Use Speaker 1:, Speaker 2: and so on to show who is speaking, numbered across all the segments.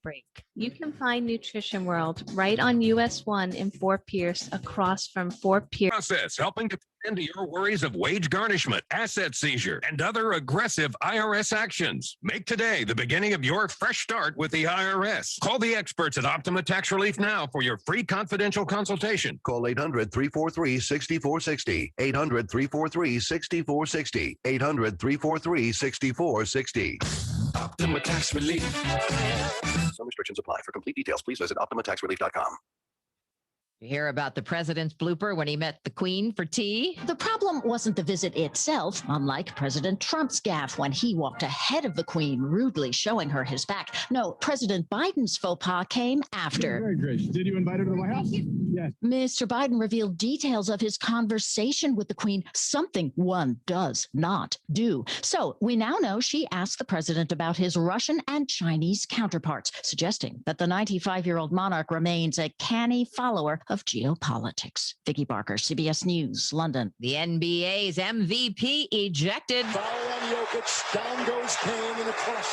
Speaker 1: break. You can find Nutrition World right on US 1 in Fort Pierce, across from Fort Pierce.
Speaker 2: Process helping to end your worries of wage garnishment, asset seizure, and other aggressive IRS actions. Make today the beginning of your fresh start with the IRS. Call the experts at Optima Tax Relief now for your free confidential consultation.
Speaker 3: Call 800-343-6460. 800-343-6460. 800-343-6460.
Speaker 2: Optima Tax Relief.
Speaker 3: Some restrictions apply. For complete details, please visit OptimaTaxRelief.com.
Speaker 4: You hear about the president's blooper when he met the Queen for tea?
Speaker 5: The problem wasn't the visit itself, unlike President Trump's gaffe when he walked ahead of the Queen, rudely showing her his back. No, President Biden's faux pas came after.
Speaker 6: Very gracious. Did you invite her to the White House? Yes.
Speaker 5: Mr. Biden revealed details of his conversation with the Queen, something one does not do. So we now know she asked the president about his Russian and Chinese counterparts, suggesting that the 95-year-old monarch remains a canny follower of geopolitics. Vicki Barker, CBS News, London.
Speaker 4: The NBA's MVP ejected.
Speaker 7: Foul on Jokic. Down goes Kane in a crush.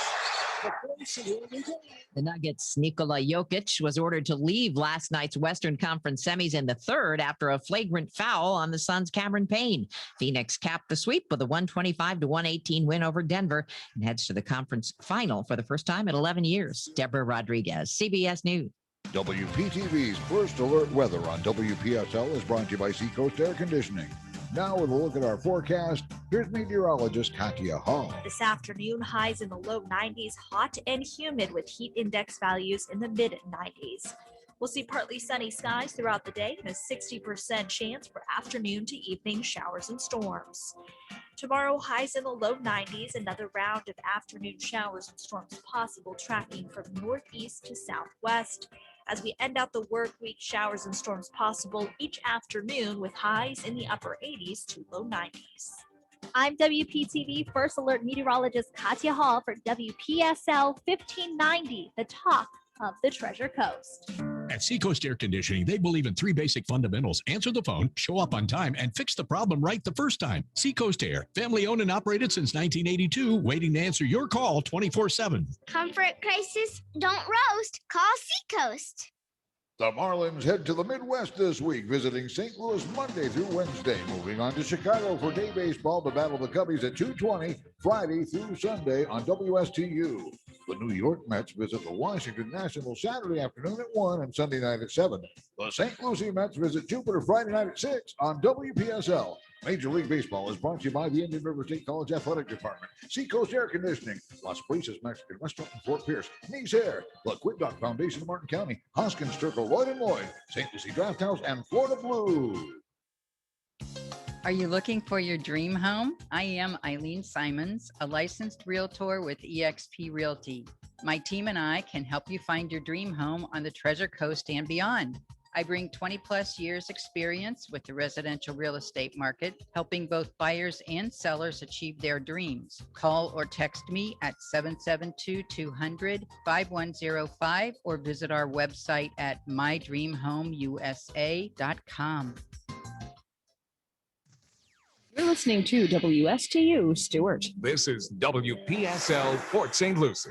Speaker 4: The Nuggets' Nikola Jokic was ordered to leave last night's Western Conference semis in the third after a flagrant foul on the Suns' Cameron Payne. Phoenix capped the sweep with a 125-118 win over Denver and heads to the conference final for the first time in 11 years. Deborah Rodriguez, CBS News.
Speaker 8: WPTV's First Alert Weather on WPSL is brought to you by Seacoast Air Conditioning. Now with a look at our forecast, here's meteorologist Katya Hall.
Speaker 9: This afternoon, highs in the low 90s, hot and humid with heat index values in the mid 90s. We'll see partly sunny skies throughout the day and a 60% chance for afternoon to evening showers and storms. Tomorrow, highs in the low 90s, another round of afternoon showers and storms possible, tracking from northeast to southwest. As we end out the work week, showers and storms possible each afternoon with highs in the upper 80s to low 90s. I'm WPTV First Alert meteorologist Katya Hall for WPSL 1590, the talk of the Treasure Coast.
Speaker 10: At Seacoast Air Conditioning, they believe in three basic fundamentals: answer the phone, show up on time, and fix the problem right the first time. Seacoast Air, family owned and operated since 1982, waiting to answer your call 24/7.
Speaker 11: Comfort crisis, don't roast, call Seacoast.
Speaker 8: The Marlins head to the Midwest this week, visiting St. Louis Monday through Wednesday. Moving on to Chicago for day baseball to battle the Cubbies at 2:20, Friday through Sunday on WSTU. The New York Mets visit the Washington Nationals Saturday afternoon at 1 and Sunday night at 7. The St. Lucie Mets visit Jupiter Friday night at 6 on WPSL. Major League Baseball is brought to you by the Indian River State College Athletic Department, Seacoast Air Conditioning, Las Brisas Mexican Restaurant in Fort Pierce, Nice Air, the Quiddock Foundation of Martin County, Hoskins Circle, Lloyd & Lloyd, St. Lucie Draft House, and Florida Blues.
Speaker 12: Are you looking for your dream home? I am Eileen Simons, a licensed realtor with eXp Realty. My team and I can help you find your dream home on the Treasure Coast and beyond. I bring 20 plus years experience with the residential real estate market, helping both buyers and sellers achieve their dreams. Call or text me at 772-200-5105 or visit our website at mydreamhomeusa.com.
Speaker 13: You're listening to WSTU Stewart.
Speaker 14: This is WPSL Port St. Lucie.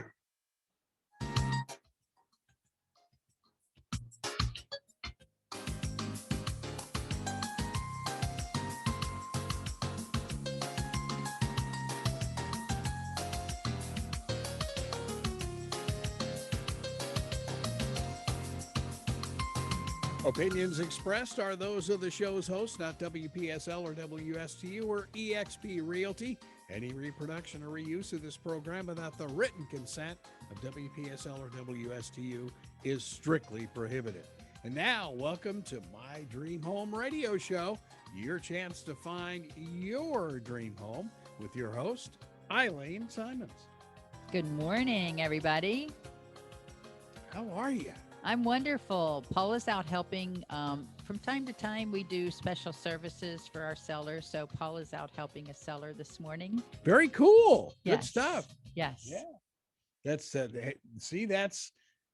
Speaker 15: Opinions expressed are those of the show's host, not WPSL or WSTU or eXp Realty. Any reproduction or reuse of this program without the written consent of WPSL or WSTU is strictly prohibited. And now, welcome to My Dream Home Radio Show, your chance to find your dream home with your host, Eileen Simons.
Speaker 12: Good morning, everybody.
Speaker 15: How are you?
Speaker 12: I'm wonderful. Paula's out helping. From time to time, we do special services for our sellers. So Paula's out helping a seller this morning.
Speaker 15: Very cool.
Speaker 12: Yes.
Speaker 15: Good stuff.
Speaker 12: Yes.
Speaker 15: Yeah. That's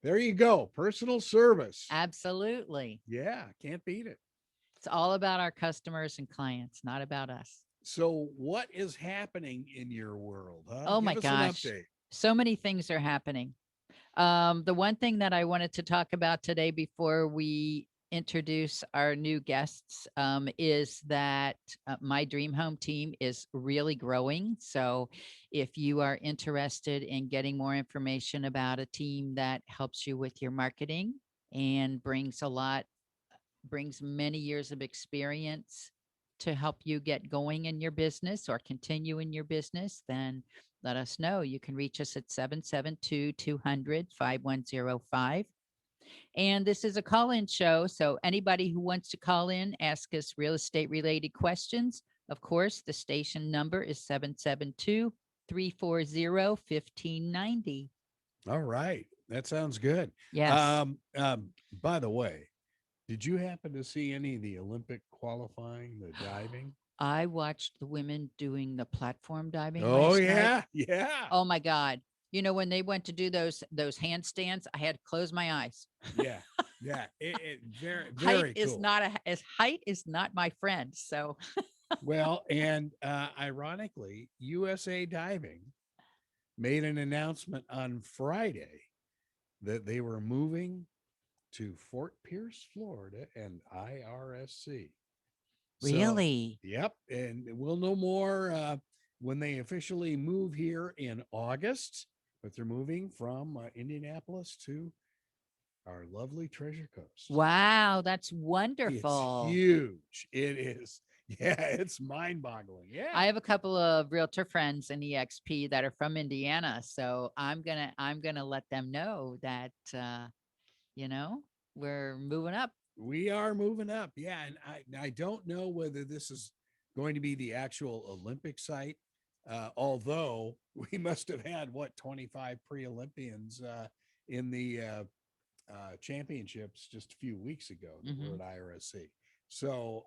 Speaker 15: there you go. Personal service.
Speaker 12: Absolutely.
Speaker 15: Yeah. Can't beat it.
Speaker 12: It's all about our customers and clients, not about us.
Speaker 15: So what is happening in your world? Huh?
Speaker 12: Oh, my gosh. So many things are happening. The one thing that I wanted to talk about today before we introduce our new guests is that my dream home team is really growing. So if you are interested in getting more information about a team that helps you with your marketing and brings many years of experience to help you get going in your business or continue in your business, then let us know. You can reach us at 772-200-5105. And this is a call-in show, so anybody who wants to call in, ask us real estate related questions. Of course, the station number is 772-340-1590.
Speaker 15: All right. That sounds good.
Speaker 12: Yes.
Speaker 15: By the way, did you happen to see any of the Olympic qualifying, the diving?
Speaker 12: I watched the women doing the platform diving.
Speaker 15: Oh,
Speaker 12: last
Speaker 15: yeah.
Speaker 12: night.
Speaker 15: Yeah.
Speaker 12: Oh my God. You know, when they went to do those handstands, I had to close my eyes.
Speaker 15: Yeah. Yeah. Very,
Speaker 12: Height
Speaker 15: cool.
Speaker 12: height is not my friend. So
Speaker 15: well, and ironically, USA Diving made an announcement on Friday that they were moving to Fort Pierce, Florida, and IRSC.
Speaker 12: Really?
Speaker 15: So, yep. And we'll know more when they officially move here in August, but they're moving from Indianapolis to our lovely Treasure Coast.
Speaker 12: Wow, that's wonderful.
Speaker 15: It's huge. It is. Yeah, it's mind-boggling. Yeah.
Speaker 12: I have a couple of realtor friends in EXP that are from Indiana, so I'm gonna let them know that we're moving up.
Speaker 15: We are moving up. Yeah, and I don't know whether this is going to be the actual Olympic site, although we must have had 25 pre-Olympians in the championships just a few weeks ago that were at IRSC. So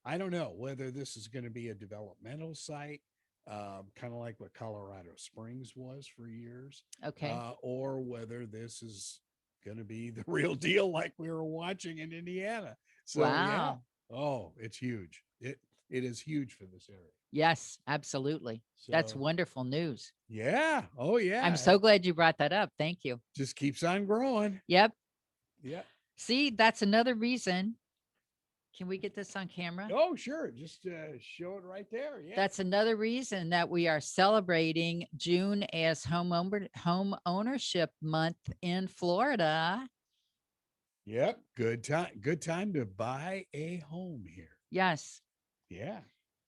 Speaker 15: I don't know whether this is going to be a developmental site, kind of like what Colorado Springs was for years.
Speaker 12: Okay.
Speaker 15: Or whether this is going to be the real deal like we were watching in Indiana. So yeah. Oh, it's huge. It is huge for this area.
Speaker 12: Yes, absolutely. That's
Speaker 15: So,
Speaker 12: wonderful news.
Speaker 15: Yeah. Oh yeah.
Speaker 12: I'm so glad you brought that up. Thank you.
Speaker 15: Just keeps on growing.
Speaker 12: Yep.
Speaker 15: Yeah.
Speaker 12: See, that's another reason. Can we get this on camera?
Speaker 15: Oh, sure. Just show it right there. Yeah.
Speaker 12: That's another reason that we are celebrating June as home ownership month in Florida.
Speaker 15: Yep. Good time to buy a home here.
Speaker 12: Yes.
Speaker 15: Yeah.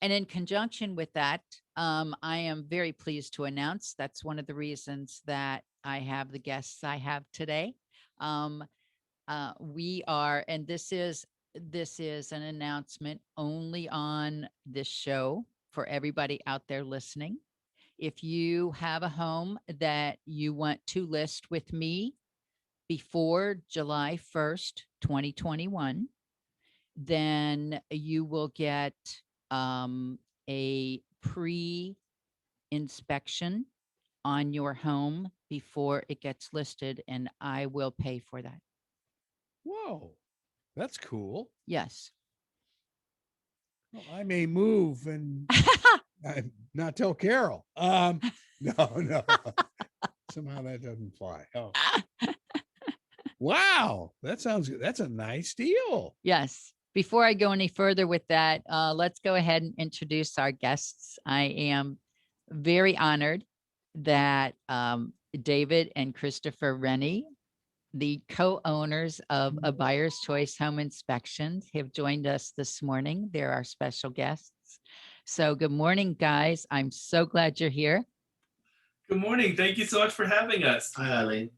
Speaker 12: And in conjunction with that, I am very pleased to announce that's one of the reasons that I have the guests I have today. We are, and this is an announcement only on this show for everybody out there listening. If you have a home that you want to list with me before July 1st, 2021, then you will get a pre-inspection on your home before it gets listed, and I will pay for that.
Speaker 15: Whoa, that's cool.
Speaker 12: Yes.
Speaker 15: Well, I may move and not tell Carol. No. Somehow that doesn't fly. Oh. Wow, that's a nice deal.
Speaker 12: Yes. Before I go any further with that, let's go ahead and introduce our guests. I am very honored that David and Christopher Renne, the co-owners of A Buyer's Choice Home Inspections, have joined us this morning. They're our special guests. So good morning, guys. I'm so glad you're here.
Speaker 16: Good morning. Thank you so much for having us.
Speaker 17: Hi, Eileen.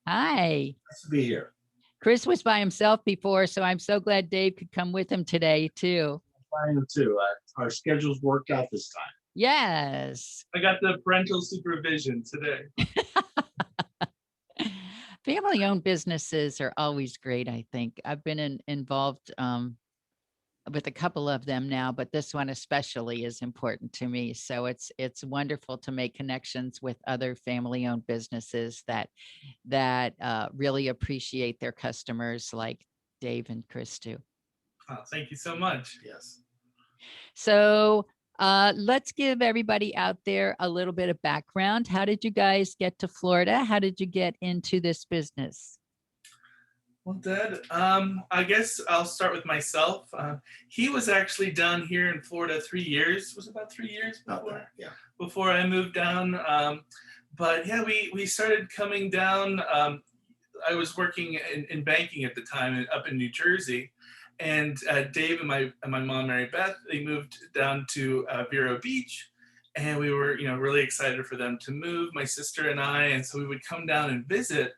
Speaker 12: Hi.
Speaker 17: Nice to be here.
Speaker 12: Chris was by himself before, so I'm so glad Dave could come with him today, too.
Speaker 17: I am too. Our schedules worked out this time.
Speaker 12: Yes.
Speaker 16: I got the parental supervision today.
Speaker 12: Family-owned businesses are always great, I think. I've been involved with a couple of them now, but this one especially is important to me. So it's wonderful to make connections with other family-owned businesses that really appreciate their customers, like Dave and Chris do.
Speaker 16: Oh, thank you so much.
Speaker 17: Yes.
Speaker 12: So Let's give everybody out there a little bit of background. How did you guys get to Florida? How did you get into this business?
Speaker 16: Well, Dad, I guess I'll start with myself. He was actually down here in Florida 3 years. Was it about 3 years before?
Speaker 17: Yeah.
Speaker 16: Before I moved down. But yeah, we started coming down. I was working in banking at the time up in New Jersey, and Dave and my mom, Mary Beth, they moved down to Vero Beach, and we were really excited for them to move, my sister and I, and so we would come down and visit.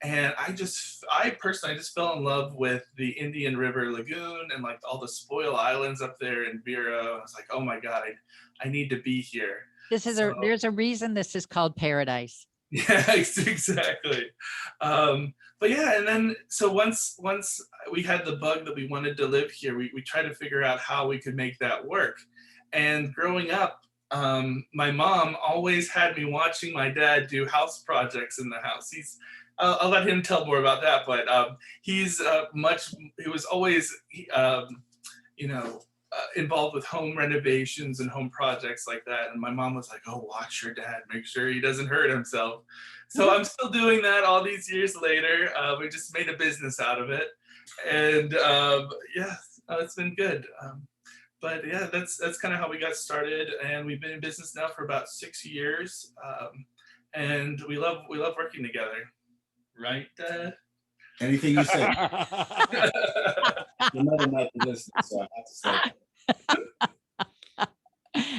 Speaker 16: And I personally just fell in love with the Indian River Lagoon and like all the spoil islands up there in Vero. I was like, oh my God, I need to be here.
Speaker 12: There's a reason this is called paradise.
Speaker 16: Yeah, exactly. But yeah, and then so once we had the bug that we wanted to live here, we tried to figure out how we could make that work. And growing up, my mom always had me watching my dad do house projects in the house. I'll let him tell more about that, but he was always, involved with home renovations and home projects like that. And my mom was like, oh, watch your dad, make sure he doesn't hurt himself. So I'm still doing that all these years later. We just made a business out of it. And it's been good. But yeah, that's kind of how we got started. And we've been in business now for about 6 years. And we love working together. Right, Dad?
Speaker 17: Anything you say. Another night for this, so I have to say.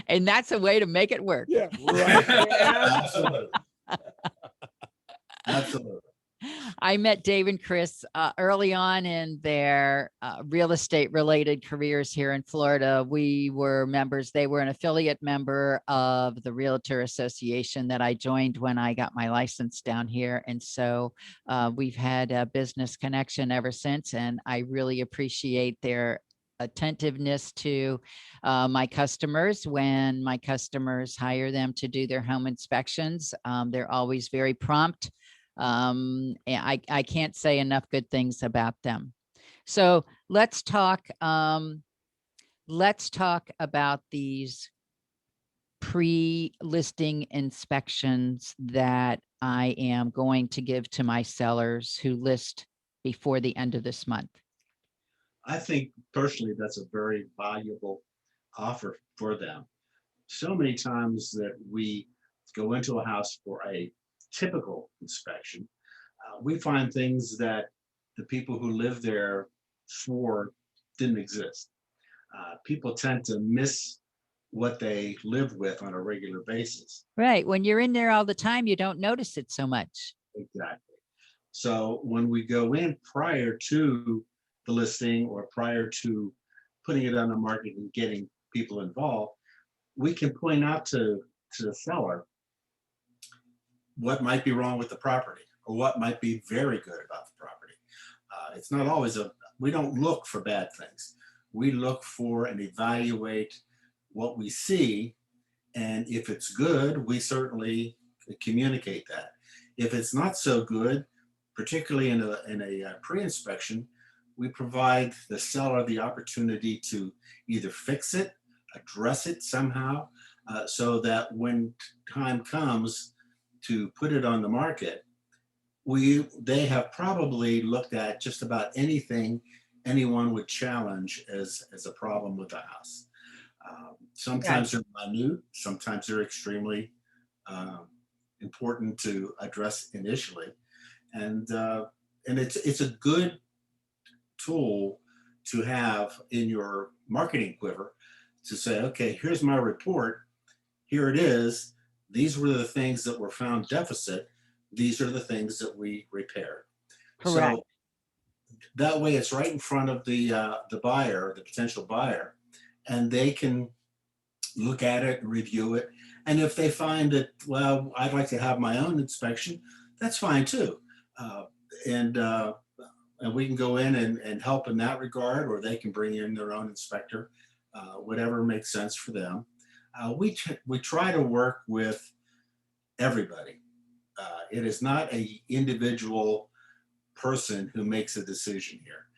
Speaker 12: And that's a way to make it work.
Speaker 6: Yeah, right.
Speaker 17: Absolutely. Absolutely.
Speaker 12: I met Dave and Chris early on in their real estate related careers here in Florida. We were members. They were an affiliate member of the Realtor Association that I joined when I got my license down here. And so we've had a business connection ever since. And I really appreciate their attentiveness to my customers. When my customers hire them to do their home inspections, they're always very prompt. And I can't say enough good things about them. So let's talk about these pre-listing inspections that I am going to give to my sellers who list before the end of this month.
Speaker 17: I think personally that's a very valuable offer for them. So many times that we go into a house for a typical inspection, we find things that the people who live there swore didn't exist. People tend to miss what they live with on a regular basis.
Speaker 12: Right. When you're in there all the time, you don't notice it so much.
Speaker 17: Exactly. So when we go in prior to the listing or prior to putting it on the market and getting people involved, we can point out to the seller what might be wrong with the property or what might be very good about the property. It's not always we don't look for bad things. We look for and evaluate what we see. And if it's good, we certainly communicate that. If it's not so good, particularly in a pre-inspection, we provide the seller the opportunity to either fix it, address it somehow, so that when time comes to put it on the market, they have probably looked at just about anything anyone would challenge as a problem with the house. Sometimes they're minute, sometimes they're extremely important to address initially, and it's a good tool to have in your marketing quiver to say, okay, here's my report, here it is. These were the things that were found deficit. These are the things that we repaired.
Speaker 12: Correct.
Speaker 17: So that way it's right in front of the buyer, the potential buyer, and they can look at it and review it. And if they find that, well, I'd like to have my own inspection, that's fine too. And we can go in and help in that regard, or they can bring in their own inspector, whatever makes sense for them. We try to work with everybody. It is not an individual person who makes a decision here.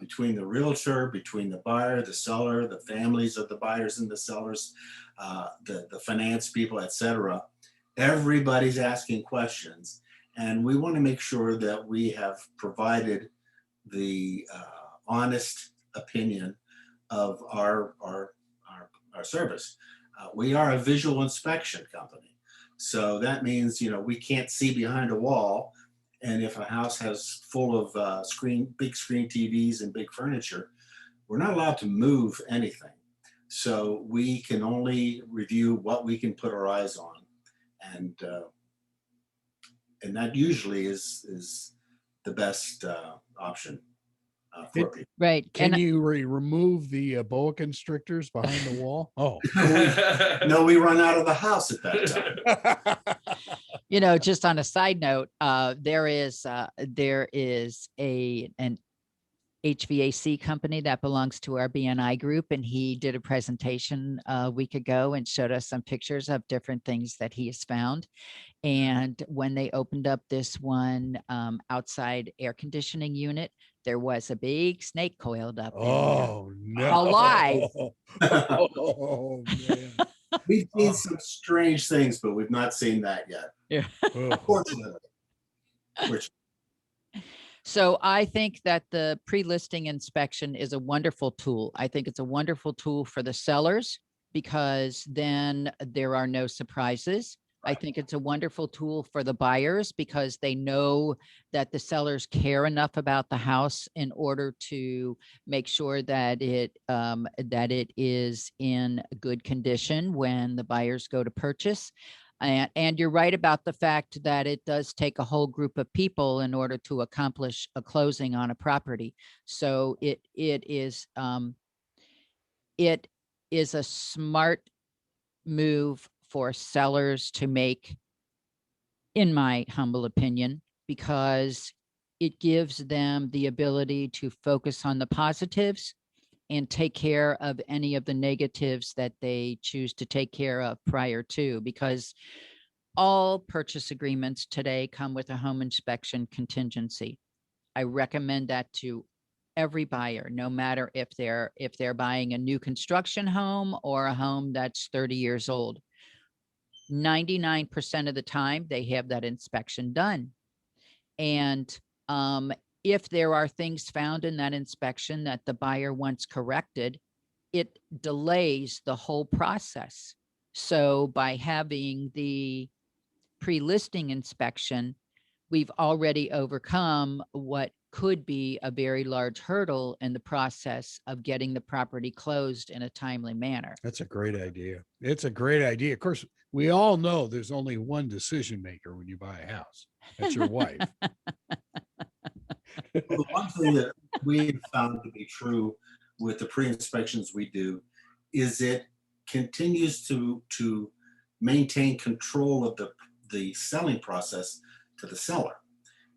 Speaker 17: between the realtor, between the buyer, the seller, the families of the buyers and the sellers, the finance people, etc. Everybody's asking questions, and we want to make sure that we have provided the honest opinion of our service. We are a visual inspection company, so that means we can't see behind a wall. And if a house has full of big screen TVs and big furniture, we're not allowed to move anything. So we can only review what we can put our eyes on, and that usually is the best option for people.
Speaker 4: Right.
Speaker 15: Can you remove the boa constrictors behind the wall? Oh,
Speaker 17: no, we run out of the house at that time.
Speaker 4: Just on a side note, there is an HVAC company that belongs to our BNI group, and he did a presentation a week ago and showed us some pictures of different things that he has found. And when they opened up this one outside air conditioning unit, there was a big snake coiled up.
Speaker 15: Oh, no.
Speaker 4: Alive.
Speaker 15: Oh, man.
Speaker 17: We've seen some strange things, but we've not seen that yet.
Speaker 4: Yeah.
Speaker 17: Fortunately.
Speaker 4: So I think that the pre-listing inspection is a wonderful tool. I think it's a wonderful tool for the sellers because then there are no surprises. I think it's a wonderful tool for the buyers because they know that the sellers care enough about the house in order to make sure that it is in good condition when the buyers go to purchase. And you're right about the fact that it does take a whole group of people in order to accomplish a closing on a property. So it is a smart move for sellers to make, in my humble opinion, because it gives them the ability to focus on the positives and take care of any of the negatives that they choose to take care of prior to, because all purchase agreements today come with a home inspection contingency. I recommend that to every buyer, no matter if they're buying a new construction home or a home that's 30 years old. 99% of the time they have that inspection done. And if there are things found in that inspection that the buyer wants corrected, it delays the whole process. So by having the pre-listing inspection, we've already overcome what could be a very large hurdle in the process of getting the property closed in a timely manner.
Speaker 15: That's a great idea. It's a great idea. Of course, we all know there's only one decision maker when you buy a house. That's your wife.
Speaker 17: Well, the one thing that we've found to be true with the pre-inspections we do is it continues to maintain control of the selling process to the seller.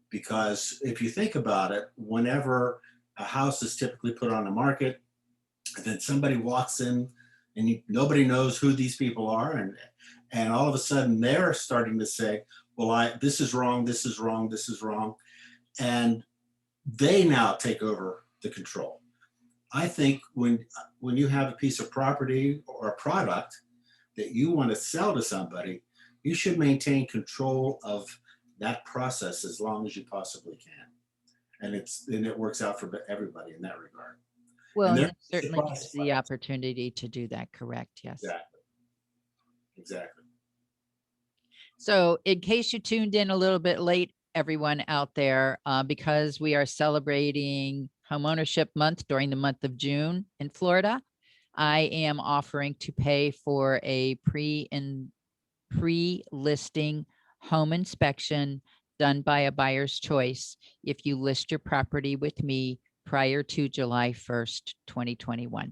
Speaker 17: Because if you think about it, whenever a house is typically put on the market, and then somebody walks in and nobody knows who these people are, and all of a sudden they're starting to say, well, this is wrong, this is wrong, this is wrong. And they now take over the control. I think when you have a piece of property or a product that you want to sell to somebody, you should maintain control of that process as long as you possibly can. And it works out for everybody in that regard.
Speaker 4: Well, it certainly gives the opportunity to do that, correct? Yes.
Speaker 17: Exactly.
Speaker 4: So in case you tuned in a little bit late, everyone out there, because we are celebrating Homeownership Month during the month of June in Florida, I am offering to pay for a pre-listing home inspection done by a buyer's choice if you list your property with me prior to July 1st, 2021.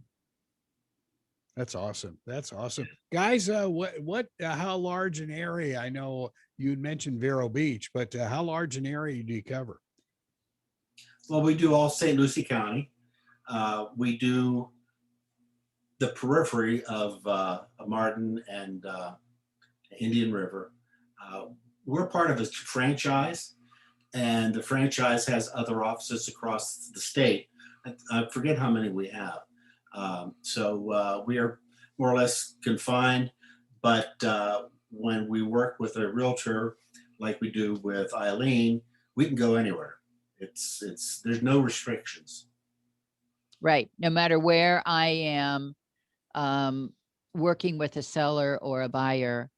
Speaker 15: That's awesome. That's awesome. Guys, how large an area? I know you'd mentioned Vero Beach, but how large an area do you cover?
Speaker 17: Well, we do all St. Lucie County. We do the periphery of Martin and Indian River. We're part of a franchise, and the franchise has other offices across the state I forget how many we have. So we are more or less confined, but when we work with a realtor like we do with Eileen, we can go anywhere. There's no restrictions.
Speaker 4: Right. No matter where I am working with a seller or a buyer,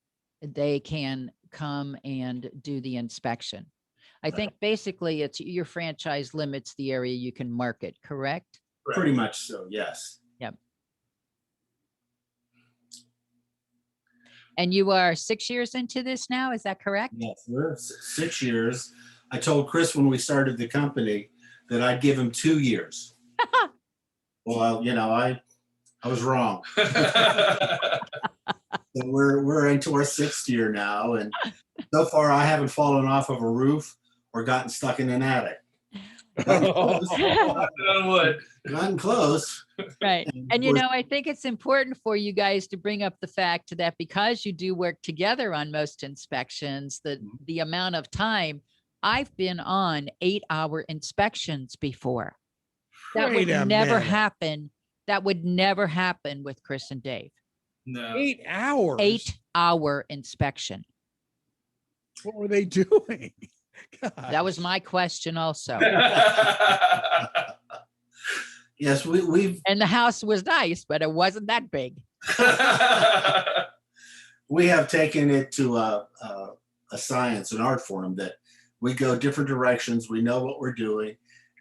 Speaker 4: they can come and do the inspection. I think basically it's your franchise limits the area you can market, correct?
Speaker 17: Pretty much so, yes.
Speaker 4: Yep. And you are 6 years into this now, is that correct?
Speaker 17: Yes, we're 6 years. I told Chris when we started the company that I'd give him 2 years. Well, I was wrong. So we're into our 6th year now, and so far I haven't fallen off of a roof or gotten stuck in an attic. Gotten close.
Speaker 4: Right. And I think it's important for you guys to bring up the fact that because you do work together on most inspections, the amount of time I've been on 8-hour inspections before. That would never happen. That would never happen with Chris and Dave.
Speaker 15: No. 8 hours.
Speaker 4: 8-hour inspection.
Speaker 15: What were they doing? God.
Speaker 4: That was my question also.
Speaker 17: Yes, we've.
Speaker 4: And the house was nice, but it wasn't that big.
Speaker 17: We have taken it to a science, an art form that we go different directions. We know what we're doing.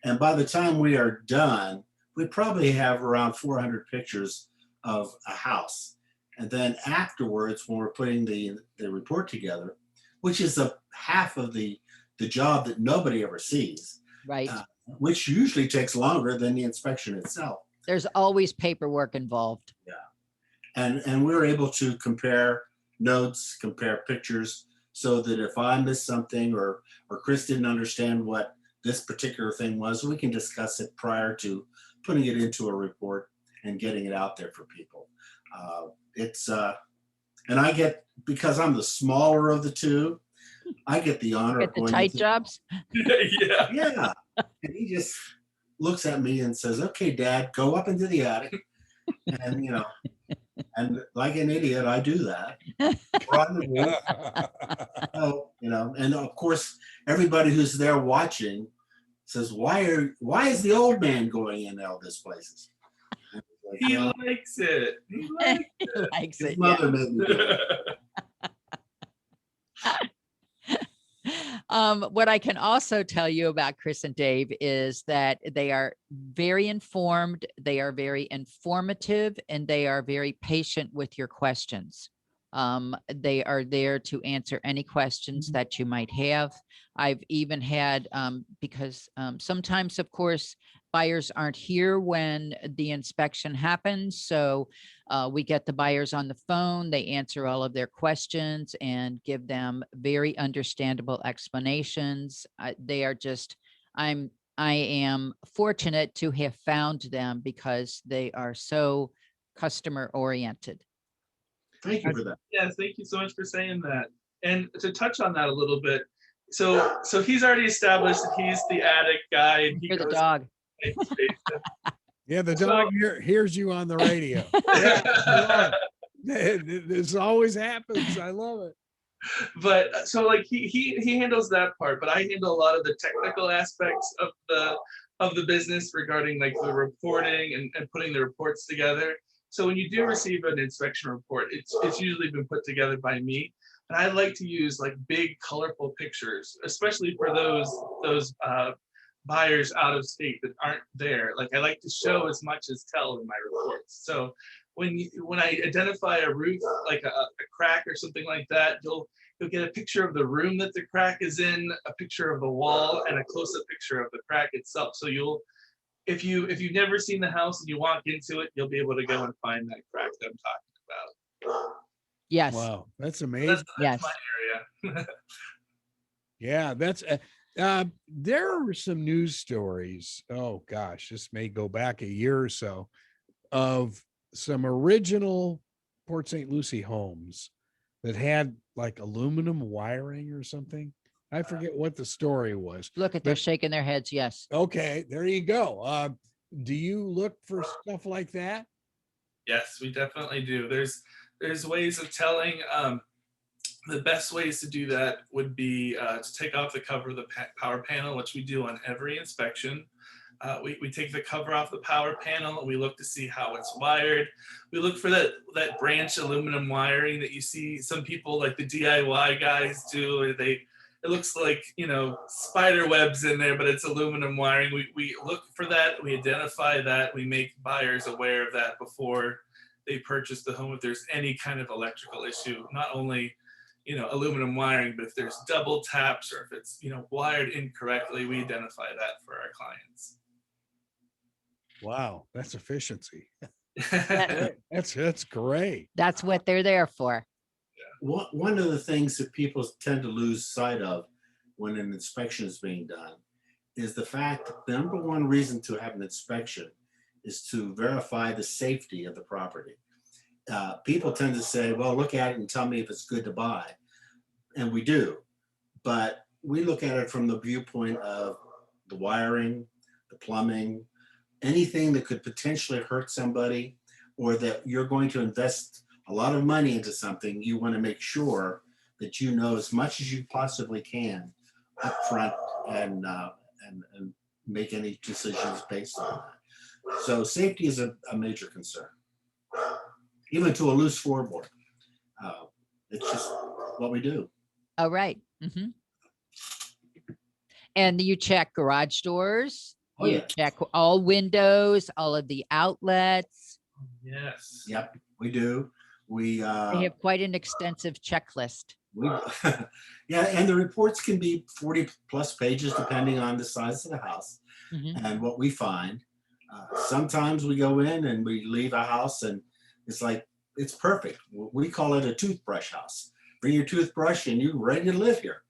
Speaker 17: And by the time we are done, we probably have around 400 pictures of a house. And then afterwards, when we're putting the report together, which is a half of the job that nobody ever sees.
Speaker 4: Right.
Speaker 17: Which usually takes longer than the inspection itself.
Speaker 4: There's always paperwork involved.
Speaker 17: Yeah. And we're able to compare notes, compare pictures, so that if I missed something or Chris didn't understand what this particular thing was, we can discuss it prior to putting it into a report and getting it out there for people. And I get, because I'm the smaller of the two, I get the honor
Speaker 4: of going the tight jobs.
Speaker 17: Yeah. And he just looks at me and says, "Okay, Dad, go up into the attic." And and like an idiot, I do that. We're on the roof. So, and of course, everybody who's there watching says, "Why is the old man going in all these places?"
Speaker 16: Like, he likes it. He likes
Speaker 17: it. His mother made me do it.
Speaker 4: What I can also tell you about Chris and Dave is that they are very informed, they are very informative, and they are very patient with your questions. They are there to answer any questions that you might have. I've even had, because sometimes, of course, buyers aren't here when the inspection happens. So we get the buyers on the phone, they answer all of their questions and give them very understandable explanations. They are just, I am fortunate to have found them because they are so customer oriented.
Speaker 17: Thank you for that.
Speaker 16: Yes, thank you so much for saying that. And to touch on that a little bit, so he's already established that he's the attic guy. And he
Speaker 4: You're the dog.
Speaker 15: Yeah, the dog hears you on the radio. Yeah, this always happens. I love it.
Speaker 16: But so like he handles that part, but I handle a lot of the technical aspects of the business regarding like the reporting and putting the reports together. So when you do receive an inspection report, it's usually been put together by me. And I like to use like big, colorful pictures, especially for those buyers out of state that aren't there. Like I like to show as much as tell in my reports. So when I identify a roof, like a crack or something like that, you'll get a picture of the room that the crack is in, a picture of the wall, and a close-up picture of the crack itself. So if you've never seen the house and you walk into it, you'll be able to go and find that crack that I'm talking about.
Speaker 4: Yes.
Speaker 15: Wow, that's amazing.
Speaker 16: That's
Speaker 4: yes.
Speaker 16: my area.
Speaker 15: Yeah, that's there are some news stories. Oh gosh, this may go back a year or so, of some original Port St. Lucie homes that had like aluminum wiring or something. I forget what the story was.
Speaker 4: Look at, they're shaking their heads. Yes.
Speaker 15: Okay, there you go. Do you look for stuff like that?
Speaker 16: Yes, we definitely do. There's ways of telling. The best ways to do that would be to take off the cover of the power panel, which we do on every inspection. We take the cover off the power panel and we look to see how it's wired. We look for that branch aluminum wiring that you see some people like the DIY guys do. It looks like, spider webs in there, but it's aluminum wiring. We look for that. We identify that. We make buyers aware of that before they purchase the home. If there's any kind of electrical issue, not only aluminum wiring, but if there's double taps or if it's wired incorrectly, we identify that for our clients.
Speaker 15: Wow, that's efficiency. That's great.
Speaker 4: That's what they're there for.
Speaker 17: One of the things that people tend to lose sight of when an inspection is being done is the fact that the number one reason to have an inspection is to verify the safety of the property. People tend to say, well, look at it and tell me if it's good to buy. And we do, but we look at it from the viewpoint of the wiring, the plumbing, anything that could potentially hurt somebody, or that you're going to invest a lot of money into something. You want to make sure that you know as much as you possibly can up front and make any decisions based on that. So safety is a major concern, even to a loose floorboard. It's just what we do.
Speaker 4: Oh, right. Mm-hmm. And you check garage doors.
Speaker 17: Oh,
Speaker 4: you
Speaker 17: yeah.
Speaker 4: check all windows, all of the outlets.
Speaker 16: Yes.
Speaker 17: Yep, we do. We
Speaker 4: They have quite an extensive checklist.
Speaker 17: Yeah, and the reports can be 40 plus pages depending on the size of the house.
Speaker 4: Mm-hmm.
Speaker 17: And what we find. Sometimes we go in and we leave a house and it's like, it's perfect. We call it a toothbrush house. Bring your toothbrush and you're ready to live here.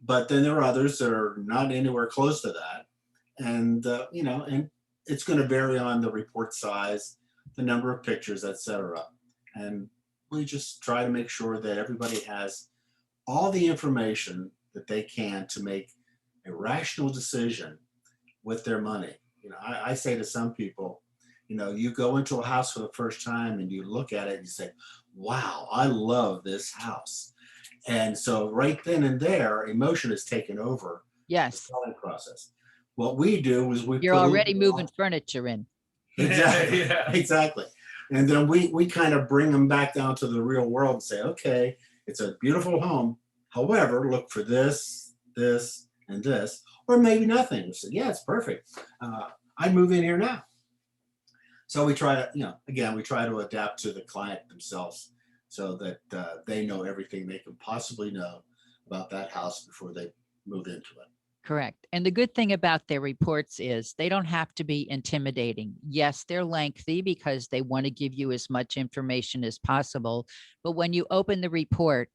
Speaker 17: But then there are others that are not anywhere close to that. And, and it's going to vary on the report size, the number of pictures, etc. And we just try to make sure that everybody has all the information that they can to make a rational decision with their money. I say to some people, you go into a house for the first time and you look at it and you say, wow, I love this house. And so right then and there, emotion is taken over.
Speaker 4: Yes.
Speaker 17: The selling process. What we do is
Speaker 4: you're already moving furniture in.
Speaker 17: Exactly.
Speaker 16: Yeah.
Speaker 17: Exactly. And then we kind of bring them back down to the real world and say, okay, it's a beautiful home. However, look for this, this, and this, or maybe nothing. We say, yeah, it's perfect. I'd move in here now. So we try to, again, we try to adapt to the client themselves so that they know everything they can possibly know about that house before they move into it.
Speaker 4: Correct. And the good thing about their reports is they don't have to be intimidating. Yes, they're lengthy because they want to give you as much information as possible. But when you open the report,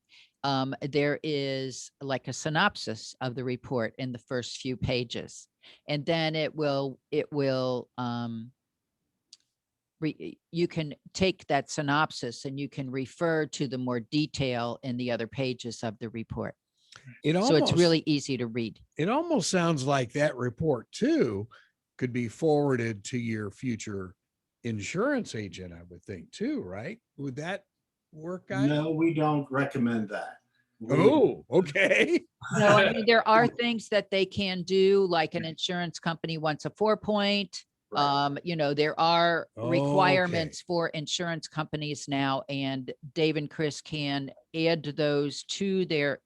Speaker 4: there is like a synopsis of the report in the first few pages. And then you can take that synopsis and you can refer to the more detail in the other pages of the report. So it's really easy to read.
Speaker 15: It almost sounds like that report too could be forwarded to your future insurance agent, I would think too, right? Would that work, guys?
Speaker 17: No, we don't recommend that.
Speaker 15: Oh, okay.
Speaker 4: No, I mean, there are things that they can do, like an insurance company wants a 4-point. There are requirements for insurance companies now, and Dave and Chris can add those to their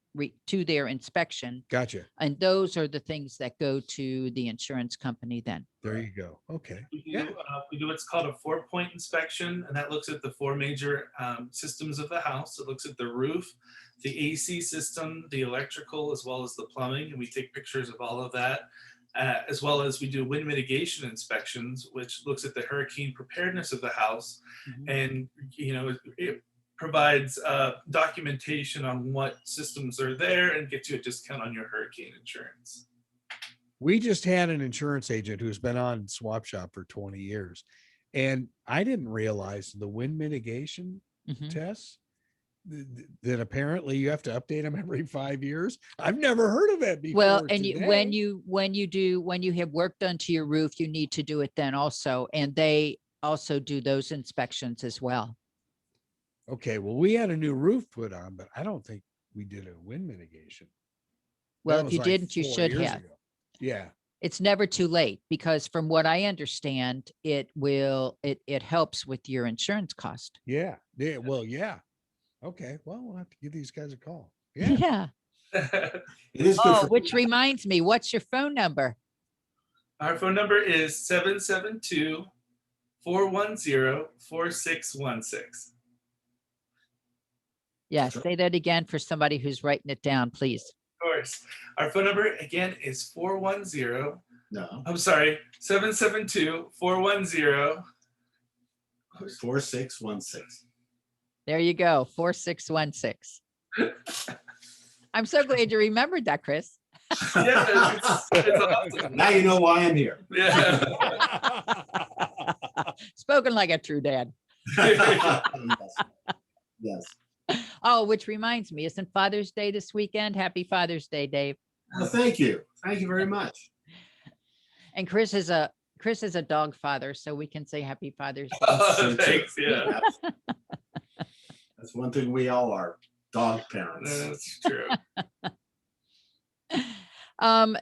Speaker 4: inspection.
Speaker 15: Gotcha.
Speaker 4: And those are the things that go to the insurance company then.
Speaker 15: There you go. Okay.
Speaker 16: We do what's called a 4-point inspection, and that looks at the 4 major systems of the house. It looks at the roof, the AC system, the electrical, as well as the plumbing, and we take pictures of all of that. As well as we do wind mitigation inspections, which looks at the hurricane preparedness of the house. Mm-hmm. And, it provides documentation on what systems are there and gets you a discount on your hurricane insurance.
Speaker 15: We just had an insurance agent who's been on Swap Shop for 20 years. And I didn't realize the wind mitigation tests that apparently you have to update them every 5 years. I've never heard of it before.
Speaker 18: Well, and
Speaker 15: today.
Speaker 18: when you have work done to your roof, you need to do it then also, and they also do those inspections as well.
Speaker 15: Okay, well, we had a new roof put on, but I don't think we did a wind mitigation.
Speaker 18: Well,
Speaker 15: That
Speaker 18: if you
Speaker 15: was like
Speaker 18: didn't, you
Speaker 15: 4
Speaker 18: should
Speaker 15: years
Speaker 18: have.
Speaker 15: ago. Yeah.
Speaker 18: It's never too late, because from what I understand, it helps with your insurance cost.
Speaker 15: Yeah. Yeah. Well, yeah. Okay. Well, we'll have to give these guys a call. Yeah.
Speaker 18: Yeah.
Speaker 17: It is good
Speaker 18: Oh,
Speaker 17: for
Speaker 18: which reminds me, what's your phone number?
Speaker 16: Our phone number is 772-410-4616.
Speaker 18: Yeah, say that again for somebody who's writing it down, please.
Speaker 16: Of course. Our phone number again is 410.
Speaker 17: No.
Speaker 16: I'm sorry, 772-410.
Speaker 17: 4616.
Speaker 18: There you go, 4616. I'm so glad you remembered that, Chris.
Speaker 16: Yeah, it's awesome.
Speaker 17: Now you know why I'm here.
Speaker 16: Yeah.
Speaker 18: Spoken like a true dad.
Speaker 17: Yes.
Speaker 18: Oh, which reminds me, isn't Father's Day this weekend? Happy Father's Day, Dave.
Speaker 17: Well, thank you. Thank you very much.
Speaker 18: And Chris is a dog father, so we can say Happy Father's Day.
Speaker 16: Oh, thanks. Yeah.
Speaker 17: That's one thing we all are, dog parents.
Speaker 16: That's true.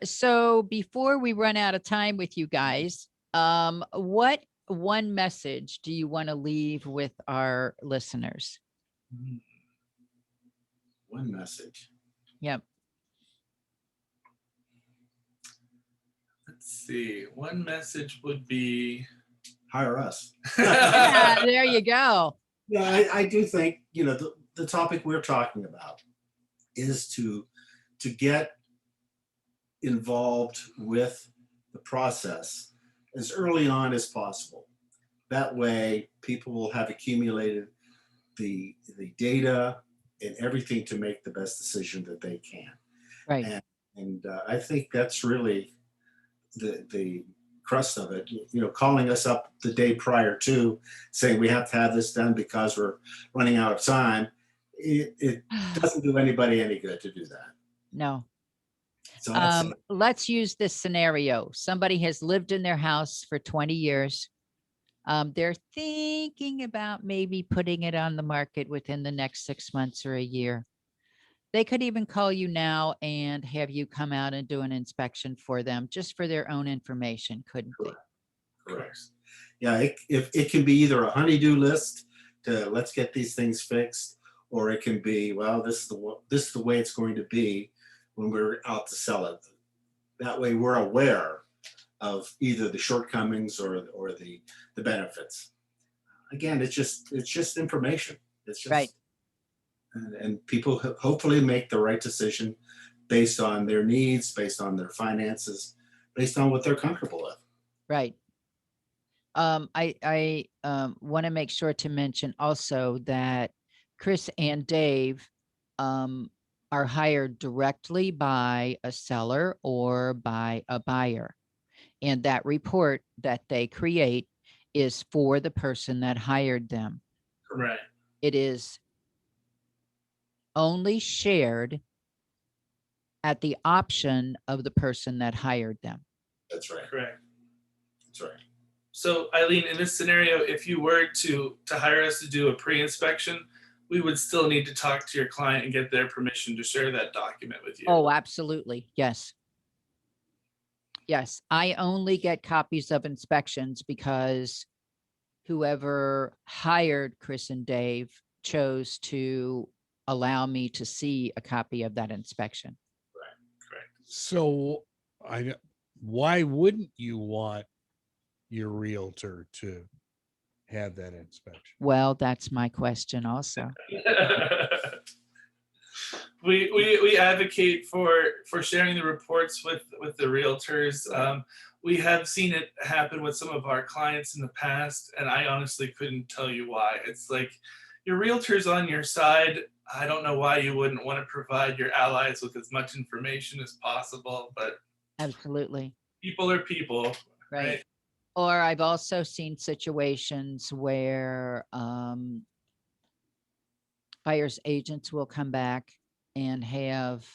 Speaker 18: So before we run out of time with you guys, what one message do you want to leave with our listeners?
Speaker 17: One message.
Speaker 18: Yep.
Speaker 16: Let's see. One message would be
Speaker 17: hire us.
Speaker 18: Yeah, there you go.
Speaker 17: Yeah, I do think, the topic we're talking about is to get involved with the process as early on as possible. That way, people will have accumulated the data and everything to make the best decision that they can.
Speaker 18: Right.
Speaker 17: And I think that's really the crust of it. Calling us up the day prior to saying we have to have this done because we're running out of time, it doesn't do anybody any good to do that.
Speaker 18: No.
Speaker 17: So
Speaker 18: let's use this scenario. Somebody has lived in their house for 20 years. They're thinking about maybe putting it on the market within the next 6 months or a year. They could even call you now and have you come out and do an inspection for them, just for their own information, couldn't they?
Speaker 17: Correct. Yeah, it can be either a honey-do list to let's get these things fixed, or it can be, well, this is the way it's going to be when we're out to sell it. That way we're aware of either the shortcomings or the benefits. Again, it's just information. It's just
Speaker 18: right.
Speaker 17: And people hopefully make the right decision based on their needs, based on their finances, based on what they're comfortable with.
Speaker 18: Right. I want to make sure to mention also that Chris and Dave are hired directly by a seller or by a buyer. And that report that they create is for the person that hired them.
Speaker 16: Right.
Speaker 18: It is only shared at the option of the person that hired them.
Speaker 17: That's right.
Speaker 16: Correct.
Speaker 17: That's right.
Speaker 16: So Eileen, in this scenario, if you were to hire us to do a pre-inspection, we would still need to talk to your client and get their permission to share that document with you.
Speaker 18: Oh, absolutely. Yes. Yes. I only get copies of inspections because whoever hired Chris and Dave chose to allow me to see a copy of that inspection.
Speaker 16: Right. Correct.
Speaker 15: So why wouldn't you want your realtor to have that inspection?
Speaker 18: Well, that's my question also.
Speaker 16: We advocate for sharing the reports with the realtors. We have seen it happen with some of our clients in the past, and I honestly couldn't tell you why. It's like your realtor's on your side. I don't know why you wouldn't want to provide your allies with as much information as possible, but
Speaker 18: absolutely,
Speaker 16: people are people, right?
Speaker 18: Or I've also seen situations where buyer's agents will come back and have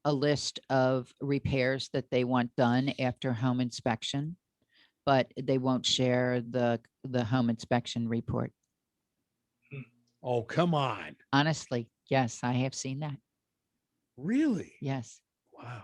Speaker 18: a list of repairs that they want done after home inspection, but they won't share the home inspection report.
Speaker 15: Oh, come on.
Speaker 18: Honestly, yes, I have seen that.
Speaker 15: Really?
Speaker 18: Yes.
Speaker 15: Wow.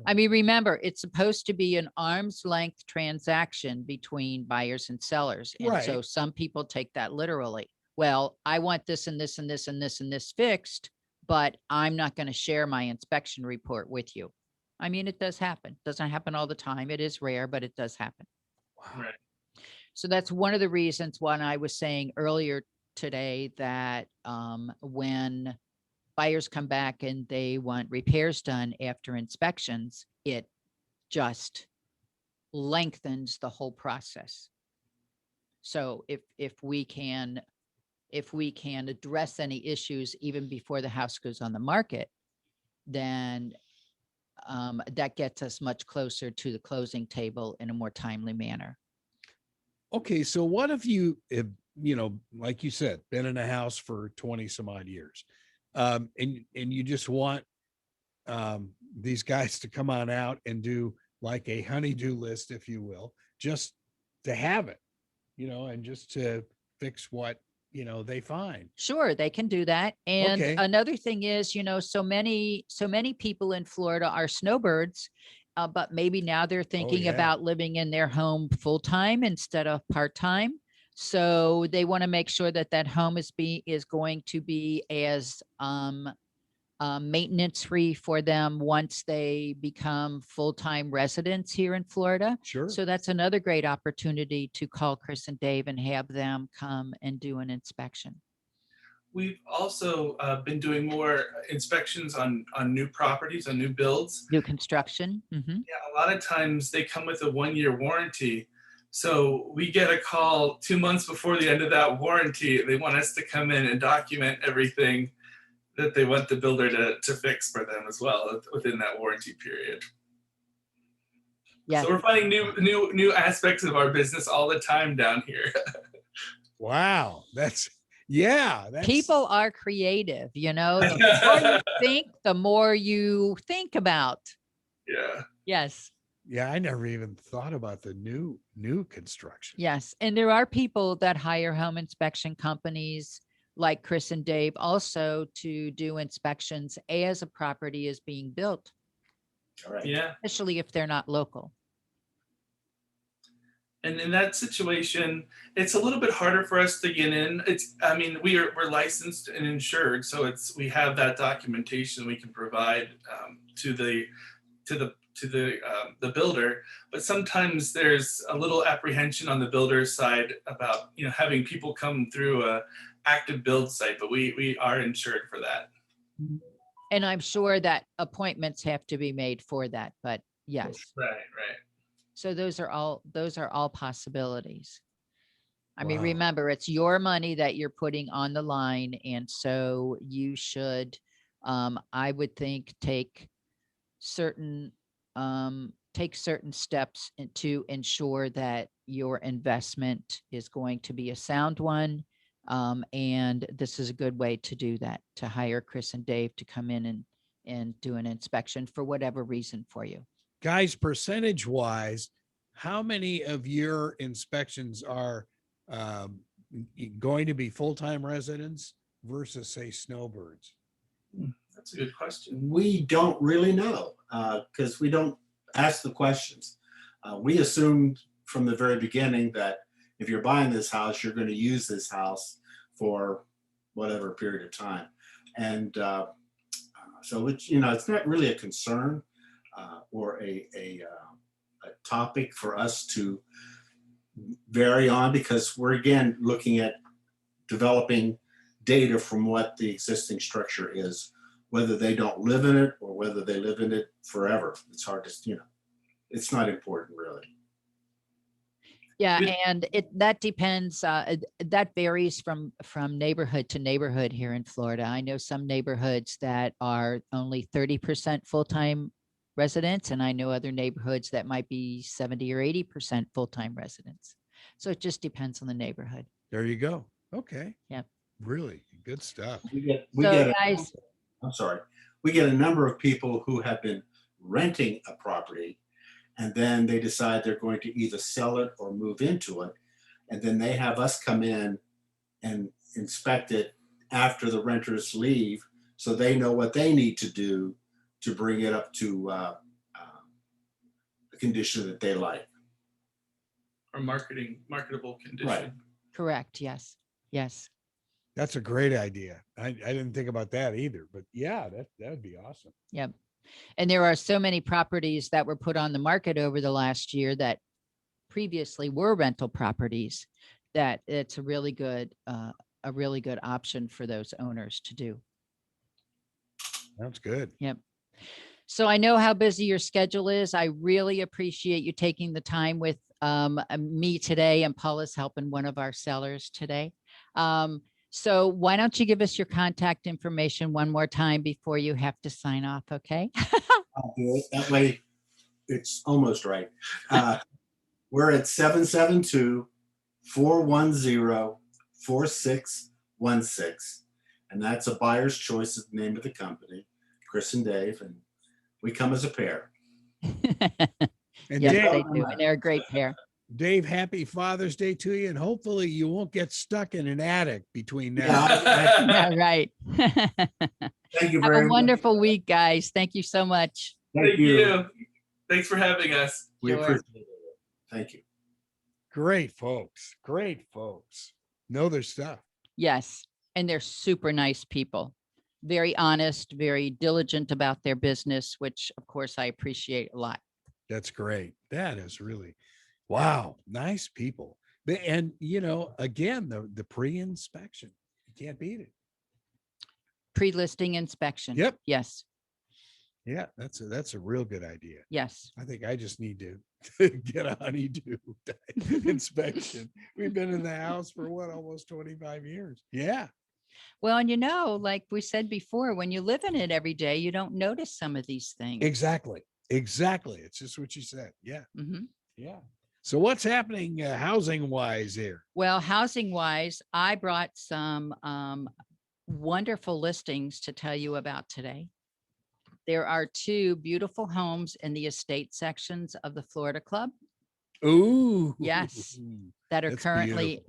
Speaker 18: I mean, remember, it's supposed to be an arm's length transaction between buyers and sellers. And so
Speaker 15: Right.
Speaker 18: some people take that literally. Well, I want this and this and this and this and this fixed, but I'm not going to share my inspection report with you. I mean, it does happen. Doesn't happen all the time. It is rare, but it does happen.
Speaker 16: Right.
Speaker 18: So that's one of the reasons why I was saying earlier today that when buyers come back and they want repairs done after inspections, it just lengthens the whole process. So if we can address any issues even before the house goes on the market, then that gets us much closer to the closing table in a more timely manner.
Speaker 15: Okay, so what if you, like you said, been in a house for 20 some odd years, and you just want these guys to come on out and do like a honey-do list, if you will, just to have it, and just to fix what, they find.
Speaker 18: Sure, they can do that. And
Speaker 15: Okay.
Speaker 18: another thing is, so many people in Florida are snowbirds, but maybe now they're thinking
Speaker 15: yeah.
Speaker 18: about living in their home full-time instead of part-time. So they want to make sure that that home is going to be as maintenance-free for them once they become full-time residents here in Florida.
Speaker 15: Sure.
Speaker 18: So that's another great opportunity to call Chris and Dave and have them come and do an inspection.
Speaker 16: We've also been doing more inspections on new properties, on new builds.
Speaker 18: New construction.
Speaker 16: Yeah, a lot of times they come with a 1-year warranty. So we get a call 2 months before the end of that warranty. They want us to come in and document everything that they want the builder to fix for them as well within that warranty period.
Speaker 18: Yeah.
Speaker 16: So we're finding new aspects of our business all the time down here.
Speaker 15: Wow. That's
Speaker 18: People are creative, the more you think, the more you think about.
Speaker 16: Yeah.
Speaker 18: Yes.
Speaker 15: Yeah, I never even thought about the new construction.
Speaker 18: Yes. And there are people that hire home inspection companies like Chris and Dave also to do inspections as a property is being built.
Speaker 16: All right. Yeah.
Speaker 18: Especially if they're not local.
Speaker 16: And in that situation, it's a little bit harder for us to get in. We're licensed and insured, so we have that documentation we can provide to the builder. But sometimes there's a little apprehension on the builder's side about having people come through a active build site, but we are insured for that.
Speaker 18: And I'm sure that appointments have to be made for that, but yes.
Speaker 16: Right.
Speaker 18: So those are all possibilities. I mean, remember, it's your money that you're putting on the line. And so you should, I would think, take certain steps to ensure that your investment is going to be a sound one. And this is a good way to do that, to hire Chris and Dave to come in and do an inspection for whatever reason for you.
Speaker 15: Guys, percentage wise, how many of your inspections are going to be full-time residents versus, say, snowbirds?
Speaker 16: That's a good question.
Speaker 17: We don't really know because we don't ask the questions. We assumed from the very beginning that if you're buying this house, you're going to use this house for whatever period of time. And so it's not really a concern or a topic for us to vary on, because we're again looking at developing data from what the existing structure is, whether they don't live in it or whether they live in it forever. It's hard to, it's not important really.
Speaker 18: Yeah, and that depends. That varies from neighborhood to neighborhood here in Florida. I know some neighborhoods that are only 30% full-time residents, and I know other neighborhoods that might be 70 or 80% full-time residents. So it just depends on the neighborhood.
Speaker 15: There you go. Okay.
Speaker 18: Yeah.
Speaker 15: Really good stuff.
Speaker 17: We get
Speaker 18: guys,
Speaker 17: I'm sorry. We get a number of people who have been renting a property and then they decide they're going to either sell it or move into it. And then they have us come in and inspect it after the renters leave so they know what they need to do to bring it up to the condition that they like.
Speaker 16: Or marketable condition.
Speaker 17: Right.
Speaker 18: correct. Yes. Yes.
Speaker 15: That's a great idea. I didn't think about that either, but yeah, that would be awesome.
Speaker 18: Yep. And there are so many properties that were put on the market over the last year that previously were rental properties that it's a really good option for those owners to do.
Speaker 15: Sounds good.
Speaker 18: Yep. So I know how busy your schedule is. I really appreciate you taking the time with me today, and Paula's helping one of our sellers today. So why don't you give us your contact information one more time before you have to sign off, okay?
Speaker 17: I'll do it. That way it's almost right. We're at 772-410-4616. And that's a buyer's choice is the name of the company, Chris and Dave. And we come as a pair.
Speaker 15: And
Speaker 18: Yes,
Speaker 15: Dave,
Speaker 18: they do. And they're a great pair.
Speaker 15: Dave, happy Father's Day to you. And hopefully you won't get stuck in an attic between now.
Speaker 18: Yeah, right.
Speaker 17: Thank you
Speaker 18: Have
Speaker 17: very
Speaker 18: a
Speaker 17: much.
Speaker 18: wonderful week, guys. Thank you so much.
Speaker 16: Thank you. Thanks for having us.
Speaker 17: We
Speaker 18: Sure.
Speaker 17: appreciate it. Thank you.
Speaker 15: Great folks. Great folks. Know their stuff.
Speaker 18: Yes. And they're super nice people. Very honest, very diligent about their business, which of course I appreciate a lot.
Speaker 15: That's great. That is really, wow. Nice people. And again, the pre-inspection, you can't beat it.
Speaker 18: Pre-listing inspection.
Speaker 15: Yep.
Speaker 18: Yes.
Speaker 15: Yeah, that's a real good idea.
Speaker 18: Yes.
Speaker 15: I think I just need to get a honeydew inspection. We've been in the house for almost 25 years. Yeah.
Speaker 18: Well, and like we said before, when you live in it every day, you don't notice some of these things.
Speaker 15: Exactly. It's just what you said. Yeah.
Speaker 18: Mhm.
Speaker 15: Yeah. So what's happening housing wise here?
Speaker 18: Well, housing wise, I brought some wonderful listings to tell you about today. There are 2 beautiful homes in the estate sections of the Florida Club.
Speaker 15: Ooh.
Speaker 18: Yes. That are
Speaker 15: That's
Speaker 18: currently